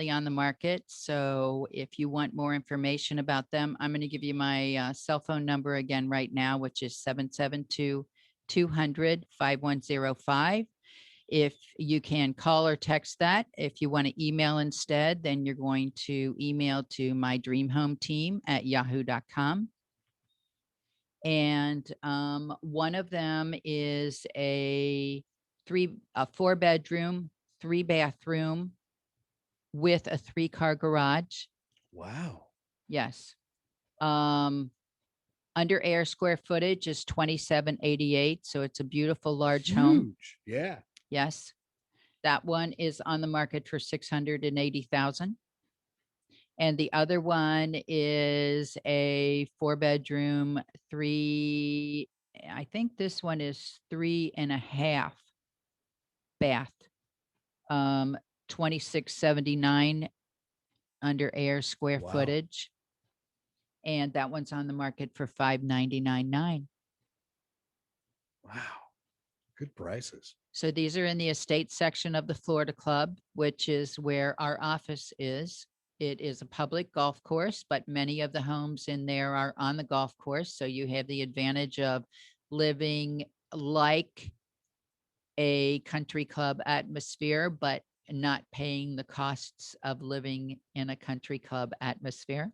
Speaker 18: on the market. So if you want more information about them, I'm going to give you my cell phone number again right now, which is 772-200-5105. If you can call or text that. If you want to email instead, then you're going to email to mydreamhometeam@yahoo.com. And one of them is a 4-bedroom, 3-bathroom with a 3-car garage.
Speaker 15: Wow.
Speaker 18: Yes. Under air square footage is 2788. So it's a beautiful large home.
Speaker 15: Huge. Yeah.
Speaker 18: Yes. That one is on the market for $680,000. And the other one is a 4-bedroom, I think this one is 3.5 bath. 2679 under air square
Speaker 15: Wow.
Speaker 18: footage. And that one's on the market for $599,900.
Speaker 15: Wow. Good prices.
Speaker 18: So these are in the estate section of the Florida Club, which is where our office is. It is a public golf course, but many of the homes in there are on the golf course. So you have the advantage of living like a country club atmosphere, but not paying the costs of living in a country club atmosphere.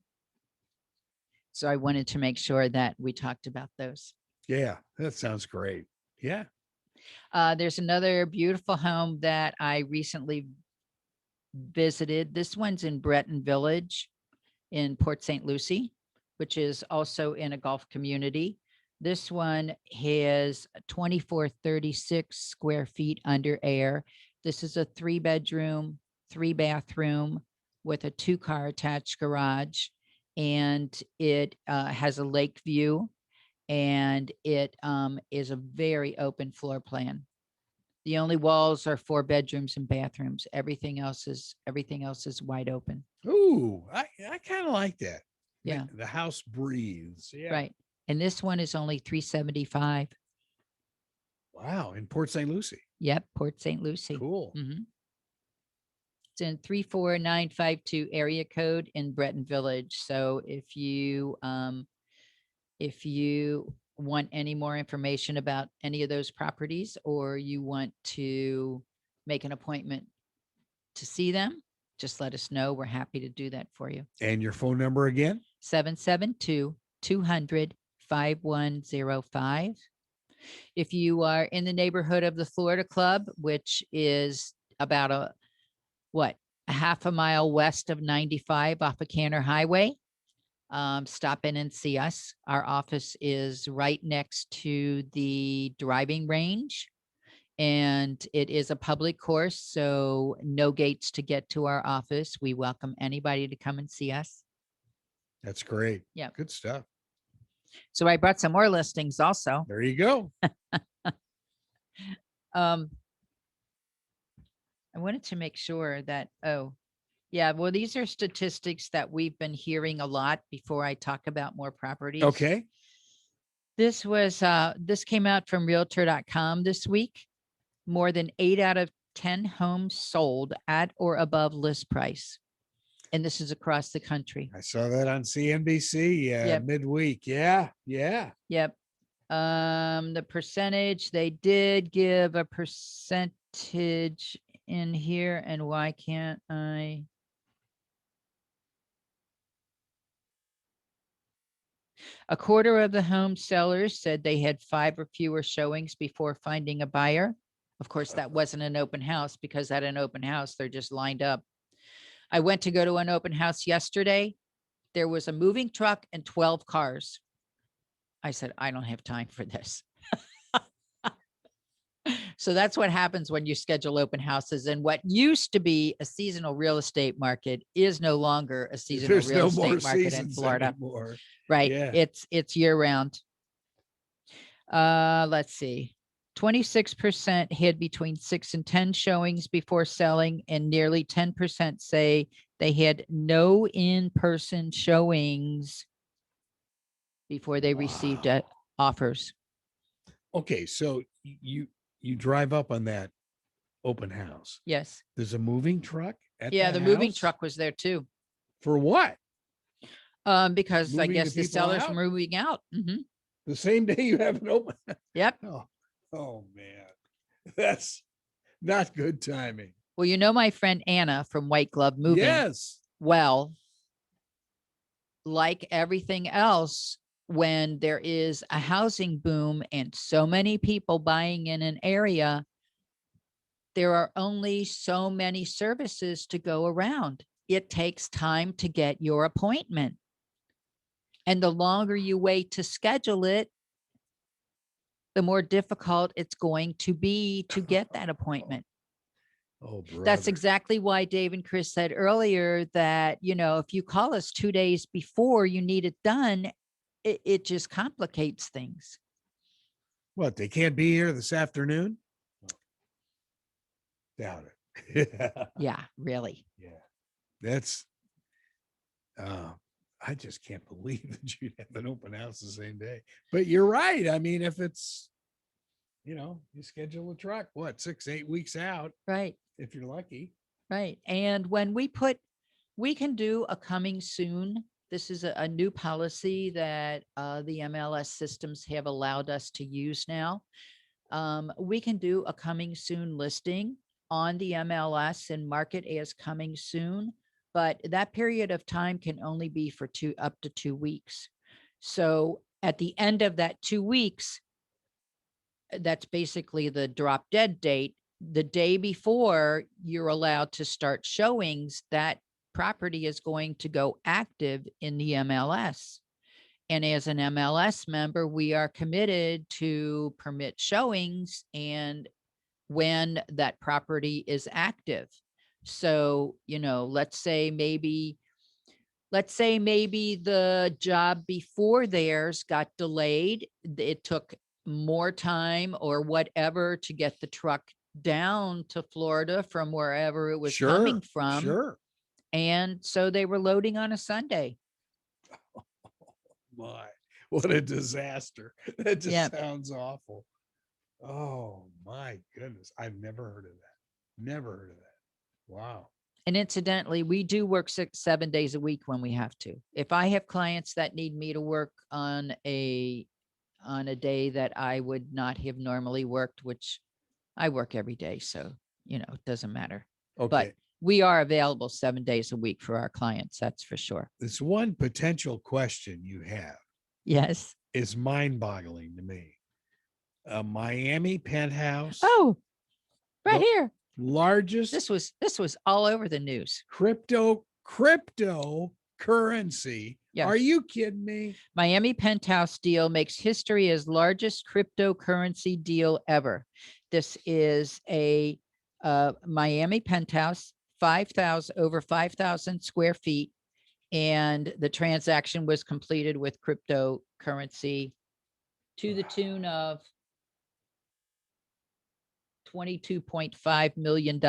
Speaker 18: So I wanted to make sure that we talked about those.
Speaker 15: Yeah, that sounds great. Yeah.
Speaker 18: There's another beautiful home that I recently visited. This one's in Breton Village in Port St. Lucie, which is also in a golf community. This one has 2436 square feet under air. This is a 3-bedroom, 3-bathroom with a 2-car attached garage. And it has a lake view, and it is a very open floor plan. The only walls are 4 bedrooms and bathrooms. Everything else is wide open.
Speaker 15: Ooh, I kind of like that.
Speaker 18: Yeah.
Speaker 15: The house breathes. Yeah.
Speaker 18: Right. And this one is only 375.
Speaker 15: Wow. In Port St. Lucie.
Speaker 18: Yep. Port St. Lucie.
Speaker 15: Cool.
Speaker 18: Mhm. It's in 34952 area code in Breton Village. So if you want any more information about any of those properties, or you want to make an appointment to see them, just let us know. We're happy to do that for you.
Speaker 15: And your phone number again?
Speaker 18: 772-200-5105. If you are in the neighborhood of the Florida Club, which is about a half a mile west of 95 off of Canner Highway, stop in and see us. Our office is right next to the driving range, and it is a public course, so no gates to get to our office. We welcome anybody to come and see us.
Speaker 15: That's great.
Speaker 18: Yeah.
Speaker 15: Good stuff.
Speaker 18: So I brought some more listings also.
Speaker 15: There you go.
Speaker 18: I wanted to make sure that, well, these are statistics that we've been hearing a lot before I talk about more properties.
Speaker 15: Okay.
Speaker 18: This came out from realtor.com this week. More than 8 out of 10 homes sold at or above list price. And this is across the country.
Speaker 15: I saw that on CNBC midweek. Yeah. Yeah.
Speaker 18: Yep. The percentage, they did give a percentage in here, and why can't I? A quarter of the home sellers said they had 5 or fewer showings before finding a buyer. Of course, that wasn't an open house, because at an open house, they're just lined up. I went to go to an open house yesterday. There was a moving truck and 12 cars. I said, I don't have time for this. So that's what happens when you schedule open houses. And what used to be a seasonal real estate market is no longer a seasonal real estate market in Florida.
Speaker 15: Anymore.
Speaker 18: Right.
Speaker 15: Yeah.
Speaker 18: It's year round. Let's see. 26% had between 6 and 10 showings before selling, and nearly 10% say they had no in-person showings before they received offers.
Speaker 15: Okay, so you drive up on that open house.
Speaker 18: Yes.
Speaker 15: There's a moving truck at
Speaker 18: Yeah,
Speaker 15: that
Speaker 18: the moving
Speaker 15: house?
Speaker 18: truck was there too.
Speaker 15: For what?
Speaker 18: Because I
Speaker 15: Moving
Speaker 18: guess
Speaker 15: the
Speaker 18: the
Speaker 15: people
Speaker 18: sellers
Speaker 15: out?
Speaker 18: were moving out.
Speaker 15: The same day you have an open.
Speaker 18: Yep.
Speaker 15: Oh man, that's not good timing.
Speaker 18: Well, you know my friend Anna from White Glove Moving.
Speaker 15: Yes.
Speaker 18: Well, like everything else, when there is a housing boom and so many people buying in an area, there are only so many services to go around. It takes time to get your appointment. And the longer you wait to schedule it, the more difficult it's going to be to get that appointment.
Speaker 15: Oh, brother.
Speaker 18: That's exactly why Dave and Chris said earlier that, if you call us 2 days before you need it done, it just complicates things.
Speaker 15: What, they can't be here this afternoon? Doubt it.
Speaker 18: Yeah, really.
Speaker 15: Yeah. That's I just can't believe that you'd have an open house the same day. But you're right. I mean, if it's, you schedule a truck, 6-8 weeks out.
Speaker 18: Right.
Speaker 15: If you're lucky.
Speaker 18: Right. And when we can do a coming soon. This is a new policy that the MLS systems have allowed us to use now. We can do a coming soon listing on the MLS and mark it as coming soon, but that period of time can only be for up to 2 weeks. So at the end of that 2 weeks, that's basically the drop dead date. The day before you're allowed to start showings, that property is going to go active in the MLS. And as an MLS member, we are committed to permit showings and when that property is active. So, let's say maybe the job before theirs got delayed. It took more time or whatever to get the truck down to Florida from wherever it was
Speaker 15: Sure,
Speaker 18: coming from.
Speaker 15: Sure.
Speaker 18: And so they were loading on a Sunday.
Speaker 15: My, what a disaster. That just
Speaker 18: Yep.
Speaker 15: sounds awful. Oh my goodness. I've never heard of that. Never heard of that. Wow.
Speaker 18: And incidentally, we do work 7 days a week when we have to. If I have clients that need me to work on a day that I would not have normally worked, which I work every day, so it doesn't matter.
Speaker 15: Okay.
Speaker 18: But we are available 7 days a week for our clients, that's for sure.
Speaker 15: This one potential question you have
Speaker 18: Yes.
Speaker 15: is mind-boggling to me. A Miami penthouse.
Speaker 18: Oh, right
Speaker 15: the
Speaker 18: here.
Speaker 15: Largest
Speaker 18: This was all over the news.
Speaker 15: cryptocurrency.
Speaker 18: Yes.
Speaker 15: Are you kidding me?
Speaker 18: Miami penthouse deal makes history as largest cryptocurrency deal ever. This is a Miami penthouse, over 5,000 square feet. And the transaction was completed with cryptocurrency to the tune of $22.5 million.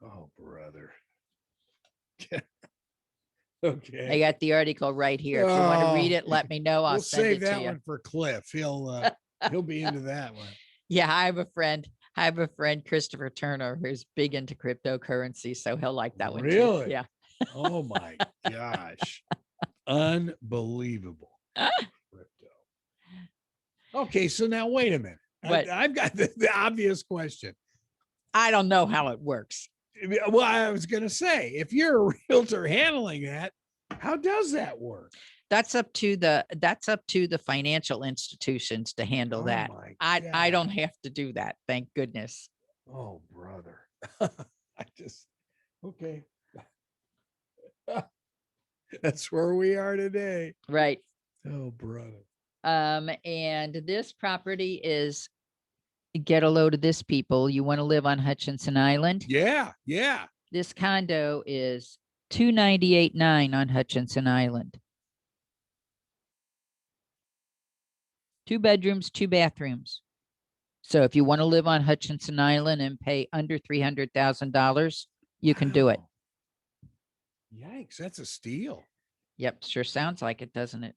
Speaker 15: Oh, brother. Okay.
Speaker 18: I got the article right here. If you want to read it, let me know. I'll
Speaker 15: We'll
Speaker 18: send
Speaker 15: save
Speaker 18: it to
Speaker 15: that
Speaker 18: you.
Speaker 15: one for Cliff. He'll be into that one.
Speaker 18: Yeah, I have a friend, Christopher Turner, who's big into cryptocurrency, so he'll like that one too.
Speaker 15: Really?
Speaker 18: Yeah.
Speaker 15: Oh my gosh. Unbelievable. Crypto. Okay, so now wait a minute. I've got the obvious question.
Speaker 18: I don't know how it works.
Speaker 15: Well, I was going to say, if you're a realtor handling that, how does that work?
Speaker 18: That's up to the financial institutions to handle that. I don't have to do that. Thank goodness.
Speaker 15: Oh, brother. Okay. That's where we are today.
Speaker 18: Right.
Speaker 15: Oh, brother.
Speaker 18: And this property is, get a load of this, people. You want to live on Hutchinson Island?
Speaker 15: Yeah. Yeah.
Speaker 18: This condo is $298,900 on Hutchinson Island. 2 bedrooms, 2 bathrooms. So if you want to live on Hutchinson Island and pay under $300,000, you can do it.
Speaker 15: Yikes, that's a steal.
Speaker 18: Yep, sure sounds like it, doesn't it?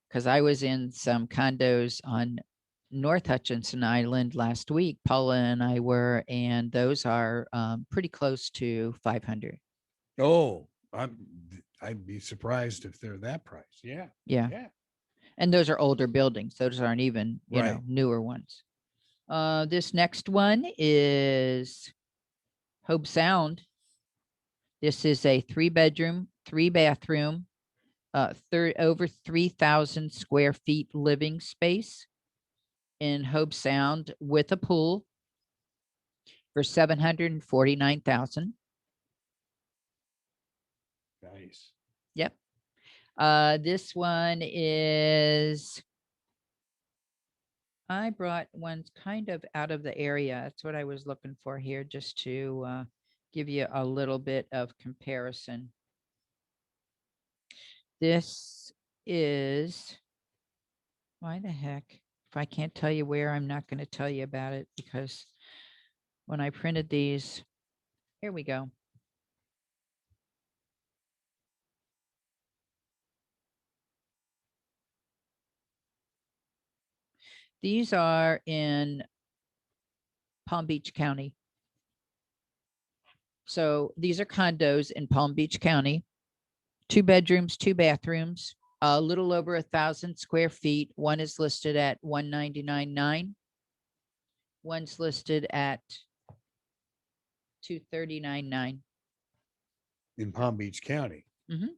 Speaker 18: Because I was in some condos on North Hutchinson Island last week. Paula and I were, and those are pretty close to 500.
Speaker 15: Oh, I'd be surprised if they're that price. Yeah.
Speaker 18: Yeah.
Speaker 15: Yeah.
Speaker 18: And those are older buildings. Those aren't even,
Speaker 15: Right.
Speaker 18: newer ones. This next one is Hope Sound. This is a 3-bedroom, 3-bathroom, over 3,000 square feet living space in Hope Sound with a pool for $749,000.
Speaker 15: Nice.
Speaker 18: Yep. This one is, I brought ones kind of out of the area. That's what I was looking for here, just to give you a little bit of comparison. This is, why the heck? If I can't tell you where, I'm not going to tell you about it, because when I printed these, here we go. These are in Palm Beach County. So these are condos in Palm Beach County, 2 bedrooms, 2 bathrooms, a little over 1,000 square feet. One is listed at $199,900. One's listed at $239,900.
Speaker 15: In Palm Beach County.
Speaker 18: Mhm.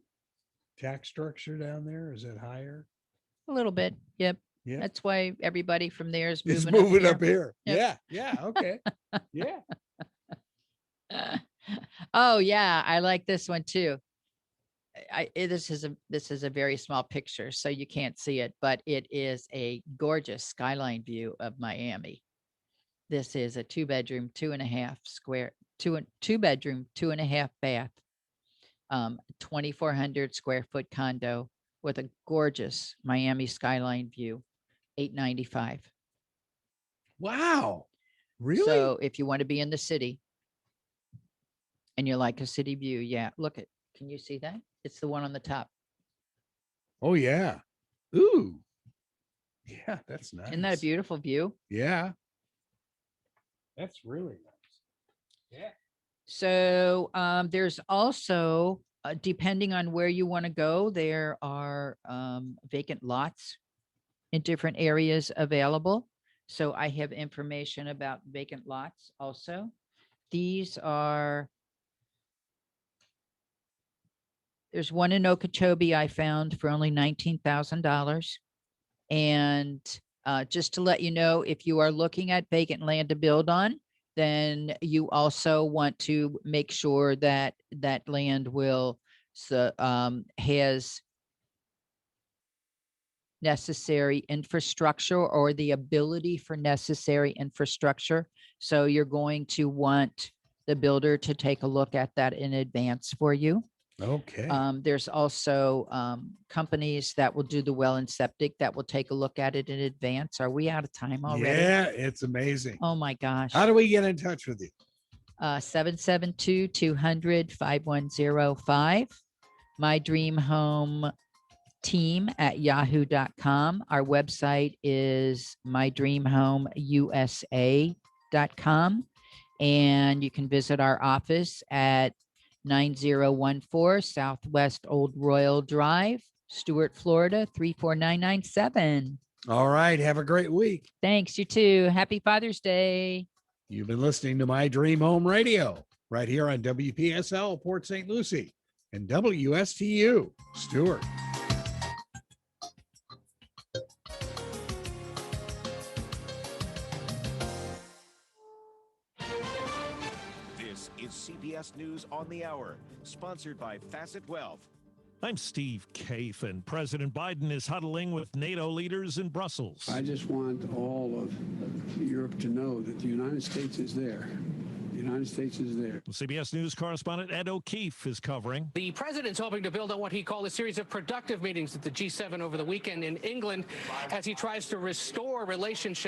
Speaker 15: Tax structure down there, is it higher?
Speaker 18: A little bit. Yep.
Speaker 15: Yeah.
Speaker 18: That's why everybody from there is
Speaker 15: It's
Speaker 18: moving
Speaker 15: moving
Speaker 18: up
Speaker 15: up here.
Speaker 18: Yep.
Speaker 15: Yeah. Okay. Yeah.
Speaker 18: Oh yeah, I like this one too. This is a very small picture, so you can't see it, but it is a gorgeous skyline view of Miami. This is a 2-bedroom, 2.5 square, 2-bedroom, 2.5 bath, 2,400 square foot condo with a gorgeous Miami skyline view, $895,000.
Speaker 15: Wow. Really?
Speaker 18: So if you want to be in the city and you like a city view, yeah, look at, can you see that? It's the one on the top.
Speaker 15: Oh, yeah. Ooh. Yeah, that's nice.
Speaker 18: Isn't that a beautiful view?
Speaker 15: Yeah. That's really nice. Yeah.
Speaker 18: So there's also, depending on where you want to go, there are vacant lots in different areas available. So I have information about vacant lots also. These are, there's one in Okeechobee I found for only $19,000. And just to let you know, if you are looking at vacant land to build on, then you also want to make sure that that land will has necessary infrastructure or the ability for necessary infrastructure. So you're going to want the builder to take a look at that in advance for you.
Speaker 15: Okay.
Speaker 18: There's also companies that will do the well and septic that will take a look at it in advance. Are we out of time already?
Speaker 15: Yeah, it's amazing.
Speaker 18: Oh my gosh.
Speaker 15: How do we get in touch with you?
Speaker 18: 772-200-5105. My Dream Home Team at yahoo.com. Our website is mydreamhomeusa.com. And you can visit our office at 9014 Southwest Old Royal Drive, Stuart, Florida, 34997.
Speaker 15: All right. Have a great week.
Speaker 18: Thanks. You too. Happy Father's Day.
Speaker 15: You've been listening to My Dream Home Radio right here on WPSL Port St. Lucie and WSTU Stuart.
Speaker 19: This is CBS News on the Hour, sponsored by Facet Wealth.
Speaker 20: I'm Steve Kafen. President Biden is huddling with NATO leaders in Brussels.
Speaker 21: I just want all of Europe to know that the United States is there. The United States is there.
Speaker 20: CBS News correspondent Ed O'Keefe is covering.
Speaker 22: The president's hoping to build on what he called a series of productive meetings at the G7 over the weekend in England as he tries to restore relationships